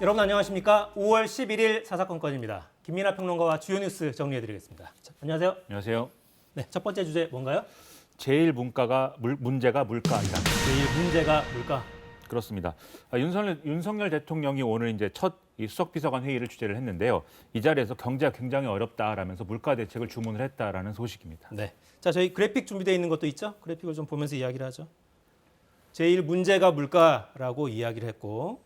여러분 안녕하십니까? 5월 11일 사사건건입니다. 김민하 평론가와 주요 뉴스 정리해드리겠습니다. 자, 안녕하세요. 안녕하세요. 네, 첫 번째 주제 뭔가요? 제일 문제가 물가이다. 제일 문제가 물가. 그렇습니다. 윤석열 대통령이 오늘 이제 첫 이 수석비서관 회의를 주재를 했는데요. 이 자리에서 경제가 굉장히 어렵다라면서 물가 대책을 주문을 했다라는 소식입니다. 네, 자 저희 그래픽 준비되어 있는 것도 있죠? 그래픽을 좀 보면서 이야기를 하죠. 제일 문제가 물가라고 이야기를 했고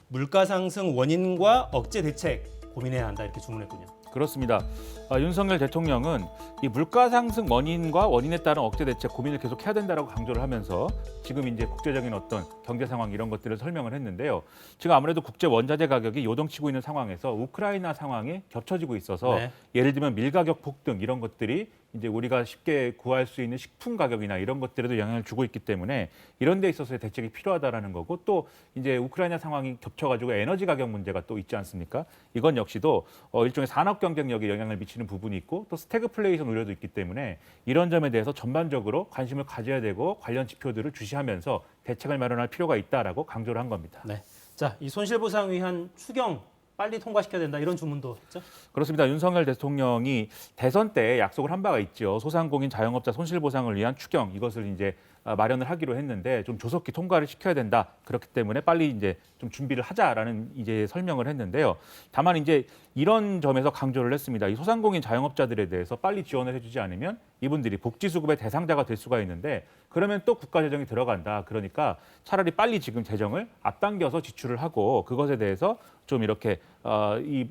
물가 상승 원인과 억제 대책 고민해야 한다 이렇게 주문했군요. 그렇습니다. 윤석열 대통령은 이 물가 상승 원인과 원인에 따른 억제 대책 고민을 계속 해야 된다라고 강조를 하면서 지금 이제 국제적인 어떤 경제 상황 이런 것들을 설명을 했는데요. 지금 아무래도 국제 원자재 가격이 요동치고 있는 상황에서 우크라이나 상황이 겹쳐지고 있어서 네. 예를 들면 밀가격 폭등 이런 것들이 이제 우리가 쉽게 구할 수 있는 식품 가격이나 이런 것들에도 영향을 주고 있기 때문에 이런 데 있어서의 대책이 필요하다라는 거고 또 이제 우크라이나 상황이 겹쳐가지고 에너지 가격 문제가 또 있지 않습니까? 이건 역시도 일종의 산업 경쟁력에 영향을 미치는 부분이 있고 또 스태그플레이션 우려도 있기 때문에 이런 점에 대해서 전반적으로 관심을 가져야 되고 관련 지표들을 주시하면서 대책을 마련할 필요가 있다라고 강조를 한 겁니다. 네, 자 이 손실보상 위한 추경 빨리 통과시켜야 된다 이런 주문도 했죠. 그렇습니다. 윤석열 대통령이 대선 때 약속을 한 바가 있죠. 소상공인 자영업자 손실보상을 위한 추경 이것을 이제 마련을 하기로 했는데 좀 조속히 통과를 시켜야 된다. 그렇기 때문에 빨리 이제 좀 준비를 하자라는 이제 설명을 했는데요. 다만 이제 이런 점에서 강조를 했습니다. 이 소상공인 자영업자들에 대해서 빨리 지원을 해주지 않으면 이분들이 복지수급의 대상자가 될 수가 있는데 그러면 또 국가 재정이 들어간다. 그러니까 차라리 빨리 지금 재정을 앞당겨서 지출을 하고 그것에 대해서 좀 이렇게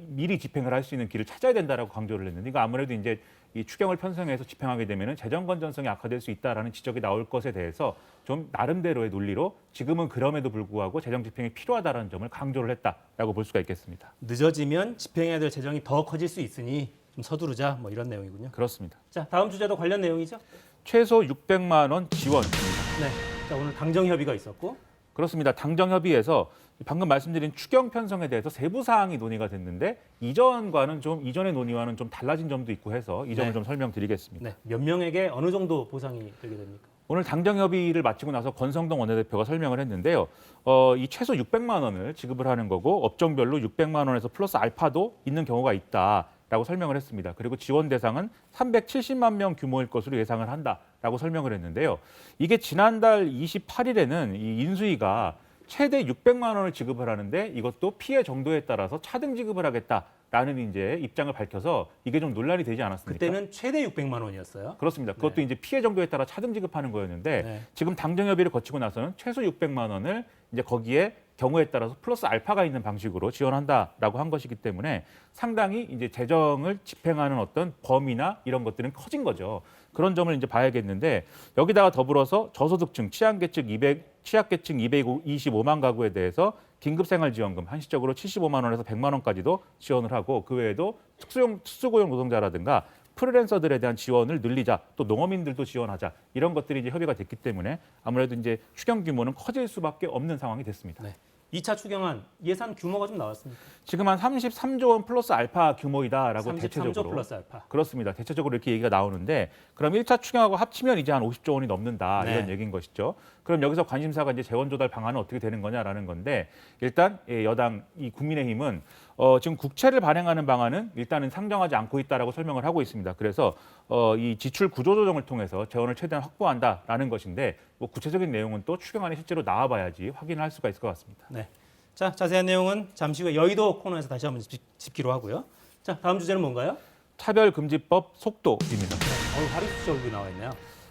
미리 집행을 할 수 있는 길을 찾아야 된다라고 강조를 했는데 그러니까 아무래도 이제 이 추경을 편성해서 집행하게 되면 재정 건전성이 악화될 수 있다라는 지적이 나올 것에 대해서 좀 나름대로의 논리로 지금은 그럼에도 불구하고 재정 집행이 필요하다는 점을 강조를 했다라고 볼 수가 있겠습니다. 늦어지면 집행해야 될 재정이 더 커질 수 있으니 좀 서두르자 뭐 이런 내용이군요. 그렇습니다. 자 다음 주제도 관련 내용이죠. 최소 600만 원 지원입니다. 네, 자 오늘 당정 협의가 있었고 그렇습니다. 당정협의에서 방금 말씀드린 추경 편성에 대해서 세부 사항이 논의가 됐는데 이전의 논의와는 좀 달라진 점도 있고 해서 이 점을 네. 좀 설명드리겠습니다. 네, 몇 명에게 어느 정도 보상이 되게 됩니까? 오늘 당정협의를 마치고 나서 권성동 원내대표가 설명을 했는데요. 이 최소 600만 원을 지급을 하는 거고 업종별로 600만 원에서 플러스 알파도 있는 경우가 있다라고 설명을 했습니다. 그리고 지원 대상은 370만 명 규모일 것으로 예상을 한다라고 설명을 했는데요. 이게 지난달 28일에는 이 인수위가 최대 600만 원을 지급을 하는데 이것도 피해 정도에 따라서 차등 지급을 하겠다라는 이제 입장을 밝혀서 이게 좀 논란이 되지 않았습니까? 그때는 최대 600만 원이었어요. 그렇습니다. 그것도 이제 피해 정도에 따라 차등 지급하는 거였는데 네. 지금 당정협의를 거치고 나서는 최소 600만 원을 이제 거기에 경우에 따라서 플러스 알파가 있는 방식으로 지원한다라고 한 것이기 때문에 상당히 이제 재정을 집행하는 어떤 범위나 이런 것들은 커진 거죠. 그런 점을 이제 봐야겠는데 여기다가 더불어서 저소득층, 취약계층 225만 가구에 대해서 긴급생활지원금 한시적으로 75만 원에서 100만 원까지도 지원을 하고 그 외에도 특수고용 노동자라든가 프리랜서들에 대한 지원을 늘리자, 또 농어민들도 지원하자 이런 것들이 이제 협의가 됐기 때문에 아무래도 이제 추경 규모는 커질 수밖에 없는 상황이 됐습니다. 네. 2차 추경안 예산 규모가 좀 나왔습니까? 지금 한 33조 원 플러스 알파 규모이다라고 33조 대체적으로 플러스 알파. 그렇습니다. 대체적으로 이렇게 얘기가 나오는데 그럼 1차 추경하고 합치면 이제 한 50조 원이 넘는다 네. 이런 얘기인 것이죠. 그럼 여기서 관심사가 이제 재원 조달 방안은 어떻게 되는 거냐라는 건데 일단 여당 이 국민의힘은 지금 국채를 발행하는 방안은 일단은 상정하지 않고 있다라고 설명을 하고 있습니다. 그래서 이 지출 구조 조정을 통해서 재원을 최대한 확보한다라는 것인데 뭐 구체적인 내용은 또 추경안이 실제로 나와봐야지 확인을 할 수가 있을 것 같습니다. 네. 자 자세한 내용은 잠시 후에 여의도 코너에서 다시 한번 짚기로 하고요. 자 다음 주제는 뭔가요? 차별금지법 속도입니다. 하리수 씨 얼굴이 나와 있네요.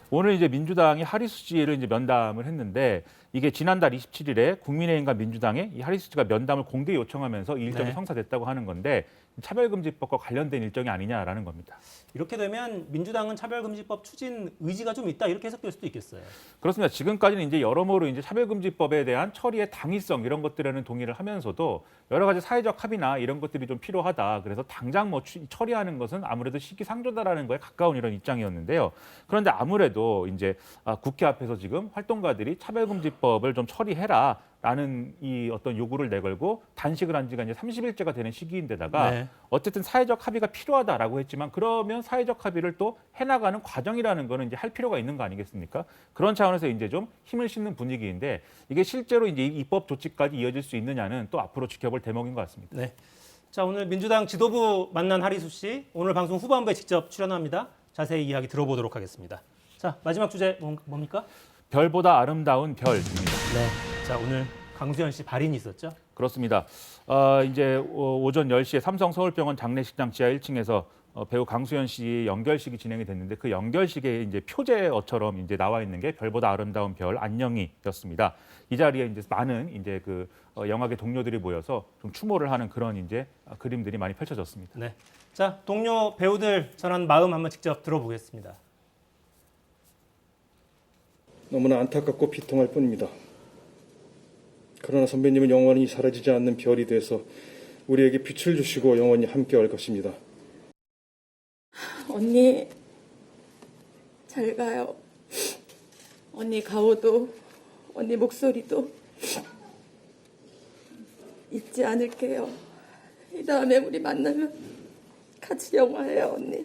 오늘 이제 민주당이 하리수 씨를 이제 면담을 했는데 이게 지난달 27일에 국민의힘과 민주당에 이 하리수 씨가 면담을 공개 요청하면서 이 일정이 네. 성사됐다고 하는 건데 차별금지법과 관련된 일정이 아니냐라는 겁니다. 이렇게 되면 민주당은 차별금지법 추진 의지가 좀 있다 이렇게 해석될 수도 있겠어요. 그렇습니다. 지금까지는 이제 여러모로 이제 차별금지법에 대한 처리의 당위성 이런 것들에는 동의를 하면서도 여러 가지 사회적 합의나 이런 것들이 좀 필요하다. 그래서 당장 뭐 처리하는 것은 아무래도 시기상조다라는 거에 가까운 이런 입장이었는데요. 그런데 아무래도 이제 국회 앞에서 지금 활동가들이 차별금지법을 좀 처리해라. 라는 이 어떤 요구를 내걸고 단식을 한 지가 이제 30일째가 되는 시기인데다가 네. 어쨌든 사회적 합의가 필요하다라고 했지만 그러면 사회적 합의를 또 해나가는 과정이라는 거는 이제 할 필요가 있는 거 아니겠습니까? 그런 차원에서 이제 좀 힘을 싣는 분위기인데 이게 실제로 이제 입법 조치까지 이어질 수 있느냐는 또 앞으로 지켜볼 대목인 것 같습니다. 네. 자, 오늘 민주당 지도부 만난 하리수 씨, 오늘 방송 후반부에 직접 출연합니다. 자세히 이야기 들어보도록 하겠습니다. 자, 마지막 주제 뭡니까? 별보다 아름다운 별입니다. 네. 자, 오늘 강수현 씨 발인이 있었죠? 그렇습니다. 이제 오전 10시에 삼성 서울병원 장례식장 지하 1층에서 배우 강수현 씨 연결식이 진행이 됐는데 그 연결식에 이제 표제어처럼 이제 나와 있는 게 별보다 아름다운 별 안녕이였습니다. 이 자리에 이제 많은 이제 그 영화계 동료들이 모여서 좀 추모를 하는 그런 이제 그림들이 많이 펼쳐졌습니다. 네. 자, 동료 배우들 전한 마음 한번 직접 들어보겠습니다. 너무나 안타깝고 비통할 뿐입니다. 그러나 선배님은 영원히 사라지지 않는 별이 돼서 우리에게 빛을 주시고 영원히 함께할 것입니다. 언니 잘 가요. 언니 가오도 언니 목소리도 잊지 않을게요. 이 다음에 우리 만나면 같이 영화해요, 언니.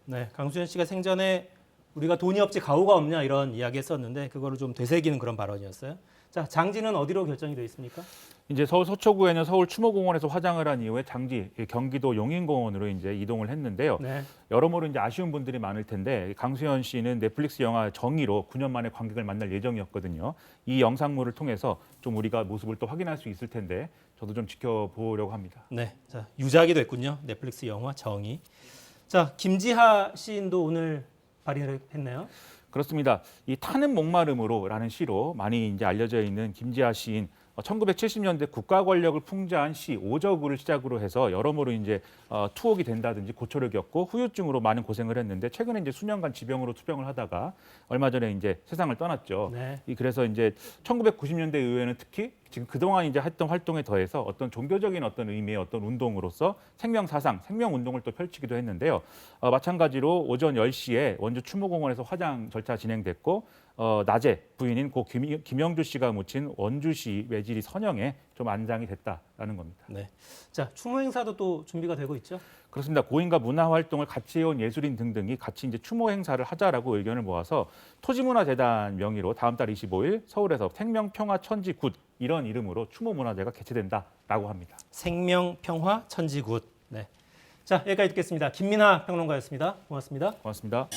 네, 강수현 씨가 생전에 우리가 돈이 없지 가오가 없냐 이런 이야기 했었는데 그거를 좀 되새기는 그런 발언이었어요. 자, 장지는 어디로 결정이 되어 있습니까? 이제 서울 서초구에는 서울 추모공원에서 화장을 한 이후에 장지 경기도 용인공원으로 이제 이동을 했는데요. 네. 여러모로 이제 아쉬운 분들이 많을 텐데 강수현 씨는 넷플릭스 영화 정의로 9년 만에 관객을 만날 예정이었거든요. 이 영상물을 통해서 좀 우리가 모습을 또 확인할 수 있을 텐데 저도 좀 지켜보려고 합니다. 네. 자, 유작이 됐군요. 넷플릭스 영화 정의. 자, 김지하 시인도 오늘 발의를 했네요. 그렇습니다. 이 타는 목마름으로라는 시로 많이 이제 알려져 있는 김지하 시인 1970년대 국가 권력을 풍자한 시 오저구를 시작으로 해서 여러모로 이제 투옥이 된다든지 고초를 겪고 후유증으로 많은 고생을 했는데 최근에 이제 수년간 지병으로 투병을 하다가 얼마 전에 이제 세상을 떠났죠. 네. 그래서 이제 1990년대 이후에는 특히 지금 그동안 이제 했던 활동에 더해서 어떤 종교적인 어떤 의미의 어떤 운동으로서 생명사상, 생명운동을 또 펼치기도 했는데요. 마찬가지로 오전 10시에 원주 추모공원에서 화장 절차 진행됐고 낮에 부인인 고 김영주 씨가 묻힌 원주시 외지리 선영에 좀 안장이 됐다라는 겁니다. 네. 자, 추모 행사도 또 준비가 되고 있죠? 그렇습니다. 고인과 문화 활동을 같이 해온 예술인 등등이 같이 이제 추모 행사를 하자라고 의견을 모아서 토지문화재단 명의로 다음 달 25일 서울에서 생명평화천지굿 이런 이름으로 추모 문화제가 개최된다라고 합니다. 생명평화천지굿. 네. 자, 여기까지 듣겠습니다. 김민하 평론가였습니다. 고맙습니다. 고맙습니다.